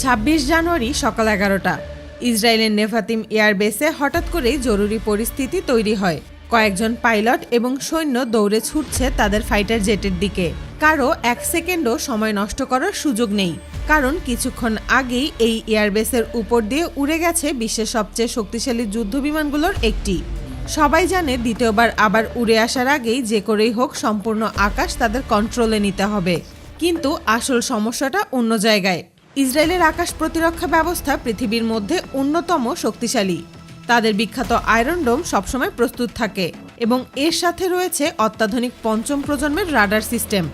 26 জানুয়ারি সকাল 11টা ইসরায়েলের নেভাতিম এয়ারবেসে হঠাৎ করেই জরুরি পরিস্থিতি তৈরি হয়। কয়েকজন পাইলট এবং সৈন্য দৌড়ে ছুটছে তাদের ফাইটার জেটের দিকে। কারো এক সেকেন্ডও সময় নষ্ট করার সুযোগ নেই, কারণ কিছুক্ষণ আগেই এই এয়ারবেসের উপর দিয়ে উড়ে গেছে বিশ্বের সবচেয়ে শক্তিশালী যুদ্ধবিমানগুলোর একটি। সবাই জানে দ্বিতীয়বার আবার উড়ে আসার আগেই যে করেই হোক সম্পূর্ণ আকাশ তাদের কন্ট্রোলে নিতে হবে। কিন্তু আসল সমস্যাটা অন্য জায়গায়। ইসরায়েলের আকাশ প্রতিরক্ষা ব্যবস্থা পৃথিবীর মধ্যে অন্যতম শক্তিশালী। তাদের বিখ্যাত আয়রন ডোম সবসময় প্রস্তুত থাকে এবং এর সাথে রয়েছে অত্যাধুনিক পঞ্চম প্রজন্মের রাডার সিস্টেম।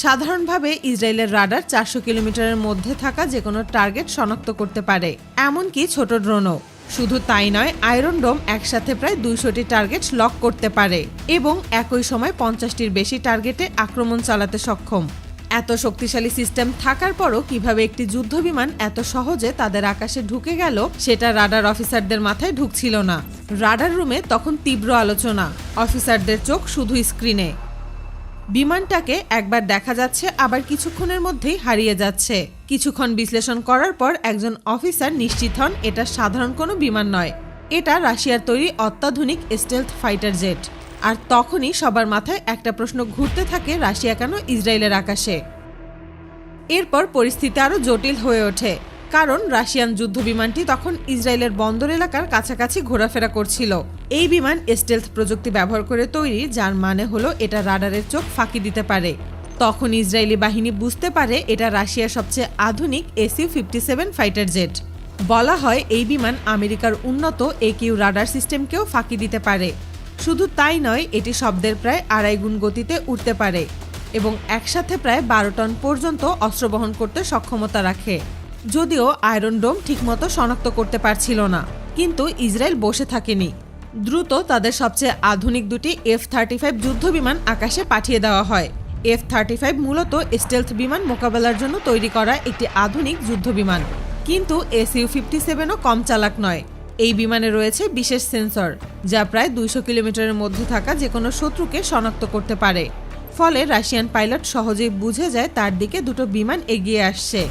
সাধারণভাবে ইসরায়েলের রাডার 400 কিলোমিটারের মধ্যে থাকা যে কোনো টার্গেট শনাক্ত করতে পারে, এমনকি ছোট ড্রোনও। শুধু তাই নয়, আয়রন ডোম একসাথে প্রায় 200টি টার্গেট লক করতে পারে এবং একই সময় 50টির বেশি টার্গেটে আক্রমণ চালাতে সক্ষম। এত শক্তিশালী সিস্টেম থাকার পরও কিভাবে একটি যুদ্ধবিমান এত সহজে তাদের আকাশে ঢুকে গেল সেটা রাডার অফিসারদের মাথায় ঢুকছিল না। রাডার রুমে তখন তীব্র আলোচনা, অফিসারদের চোখ শুধু স্ক্রিনে। বিমানটাকে একবার দেখা যাচ্ছে, আবার কিছুক্ষণের মধ্যেই হারিয়ে যাচ্ছে। কিছুক্ষণ বিশ্লেষণ করার পর একজন অফিসার নিশ্চিত হন এটা সাধারণ কোনো বিমান নয়, এটা রাশিয়ার তৈরি অত্যাধুনিক স্টেলথ ফাইটার জেট। আর তখনই সবার মাথায় একটা প্রশ্ন ঘুরতে থাকে, রাশিয়া কেন ইসরায়েলের আকাশে? এরপর পরিস্থিতি আরও জটিল হয়ে ওঠে, কারণ রাশিয়ান যুদ্ধবিমানটি তখন ইসরায়েলের বন্দর এলাকার কাছাকাছি ঘোরাফেরা করছিল। এই বিমান স্টেলথ প্রযুক্তি ব্যবহার করে তৈরি, যার মানে হলো এটা রাডারের চোখ ফাঁকি দিতে পারে। তখন ইসরায়েলি বাহিনী বুঝতে পারে এটা রাশিয়ার সবচেয়ে আধুনিক SU-57 ফাইটার জেট। বলা হয় এই বিমান আমেরিকার উন্নত AQ রাডার সিস্টেমকেও ফাঁকি দিতে পারে। শুধু তাই নয়, এটি শব্দের প্রায় 2.5 গুণ গতিতে উঠতে পারে এবং একসাথে প্রায় 12 টন পর্যন্ত অস্ত্র বহন করতে সক্ষমতা রাখে। যদিও আয়রন ডোম ঠিকমতো শনাক্ত করতে পারছিল না, কিন্তু ইসরায়েল বসে থাকেনি। দ্রুত তাদের সবচেয়ে আধুনিক দুটি F-35 যুদ্ধবিমান আকাশে পাঠিয়ে দেওয়া হয়। F-35 মূলত স্টেলথ বিমান মোকাবেলার জন্য তৈরি করা একটি আধুনিক যুদ্ধবিমান, কিন্তু SU-57ও কম চালাক নয়। এই বিমানে রয়েছে বিশেষ সেন্সর, যা প্রায় 200 কিলোমিটারের মধ্যে থাকা যে কোনো শত্রুকে শনাক্ত করতে পারে। ফলে রাশিয়ান পাইলট সহজেই বুঝে যায় তার দিকে দুটো বিমান এগিয়ে আসছে।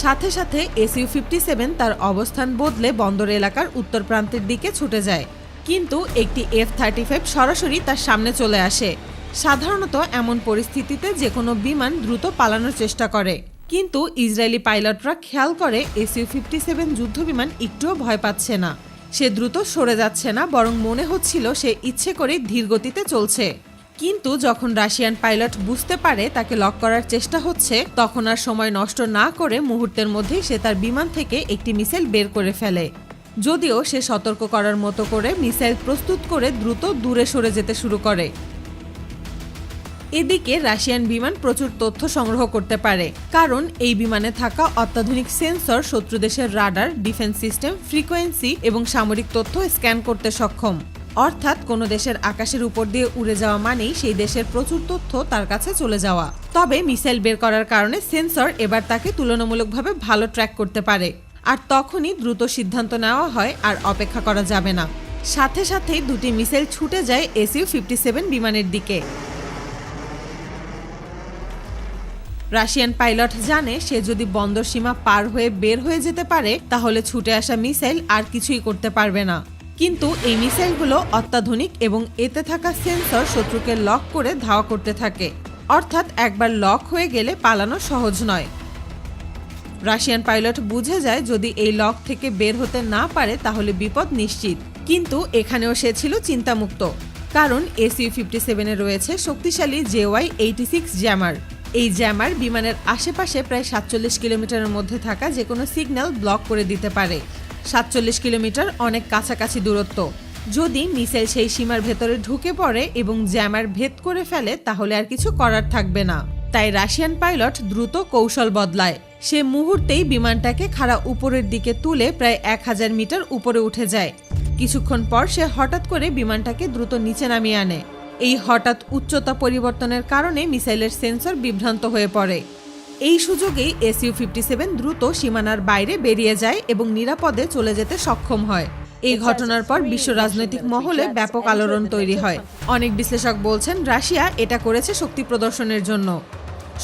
সাথে সাথে SU-57 তার অবস্থান বদলে বন্দর এলাকার উত্তর প্রান্তের দিকে ছুটে যায়, কিন্তু একটি F-35 সরাসরি তার সামনে চলে আসে। সাধারণত এমন পরিস্থিতিতে যে কোনো বিমান দ্রুত পালানোর চেষ্টা করে, কিন্তু ইসরায়েলি পাইলটরা খেয়াল করে SU-57 যুদ্ধবিমান একটুও ভয় পাচ্ছে না। সে দ্রুত সরে যাচ্ছে না, বরং মনে হচ্ছিল সে ইচ্ছে করে ধীর গতিতে চলছে। কিন্তু যখন রাশিয়ান পাইলট বুঝতে পারে তাকে লক করার চেষ্টা হচ্ছে, তখন আর সময় নষ্ট না করে মুহূর্তের মধ্যেই সে তার বিমান থেকে একটি মিসাইল বের করে ফেলে। যদিও সে সতর্ক করার মতো করে মিসাইল প্রস্তুত করে দ্রুত দূরে সরে যেতে শুরু করে। এদিকে রাশিয়ান বিমান প্রচুর তথ্য সংগ্রহ করতে পারে, কারণ এই বিমানে থাকা অত্যাধুনিক সেন্সর শত্রু দেশের রাডার, ডিফেন্স সিস্টেম, ফ্রিকোয়েন্সি এবং সামরিক তথ্য স্ক্যান করতে সক্ষম। অর্থাৎ কোনো দেশের আকাশের উপর দিয়ে উড়ে যাওয়া মানেই সেই দেশের প্রচুর তথ্য তার কাছে চলে যাওয়া। তবে মিসাইল বের করার কারণে সেন্সর এবার তাকে তুলনামূলকভাবে ভালো ট্র্যাক করতে পারে, আর তখনই দ্রুত সিদ্ধান্ত নেওয়া হয় আর অপেক্ষা করা যাবে না। সাথে সাথেই দুটি মিসাইল ছুটে যায় SU-57 বিমানের দিকে। রাশিয়ান পাইলট জানে সে যদি বন্দর সীমা পার হয়ে বের হয়ে যেতে পারে, তাহলে ছুটে আসা মিসাইল আর কিছুই করতে পারবে না। কিন্তু এই মিসাইলগুলো অত্যাধুনিক এবং এতে থাকা সেন্সর শত্রুকে লক করে ধাওয়া করতে থাকে। অর্থাৎ একবার লক হয়ে গেলে পালানো সহজ নয়। রাশিয়ান পাইলট বুঝে যায় যদি এই লক থেকে বের হতে না পারে তাহলে বিপদ নিশ্চিত। কিন্তু এখানেও সে ছিল চিন্তামুক্ত, কারণ SU-57-এ রয়েছে শক্তিশালী JY-86 জ্যামার। এই জ্যামার বিমানের আশেপাশে প্রায় 47 কিলোমিটারের মধ্যে থাকা যে কোনো সিগন্যাল ব্লক করে দিতে পারে। 47 কিলোমিটার অনেক কাছাকাছি দূরত্ব। যদি মিসাইল সেই সীমার ভেতরে ঢুকে পড়ে এবং জ্যামার ভেদ করে ফেলে, তাহলে আর কিছু করার থাকবে না। তাই রাশিয়ান পাইলট দ্রুত কৌশল বদলায়। সে মুহূর্তেই বিমানটাকে খাড়া উপরের দিকে তুলে প্রায় 1000 মিটার উপরে উঠে যায়। কিছুক্ষণ পর সে হঠাৎ করে বিমানটাকে দ্রুত নিচে নামিয়ে আনে। এই হঠাৎ উচ্চতা পরিবর্তনের কারণে মিসাইলের সেন্সর বিভ্রান্ত হয়ে পড়ে। এই সুযোগেই SU-57 দ্রুত সীমানার বাইরে বেরিয়ে যায় এবং নিরাপদে চলে যেতে সক্ষম হয়। এই ঘটনার পর বিশ্ব রাজনৈতিক মহলে ব্যাপক আলোড়ন তৈরি হয়। অনেক বিশ্লেষক বলছেন রাশিয়া এটা করেছে শক্তি প্রদর্শনের জন্য।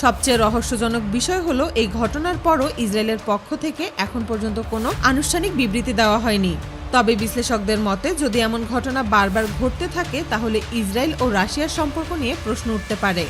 সবচেয়ে রহস্যজনক বিষয় হলো এই ঘটনার পরও ইসরায়েলের পক্ষ থেকে এখন পর্যন্ত কোনো আনুষ্ঠানিক বিবৃতি দেওয়া হয়নি। তবে বিশ্লেষকদের মতে যদি এমন ঘটনা বারবার ঘটতে থাকে তাহলে ইসরায়েল ও রাশিয়ার সম্পর্ক নিয়ে প্রশ্ন উঠতে পারে।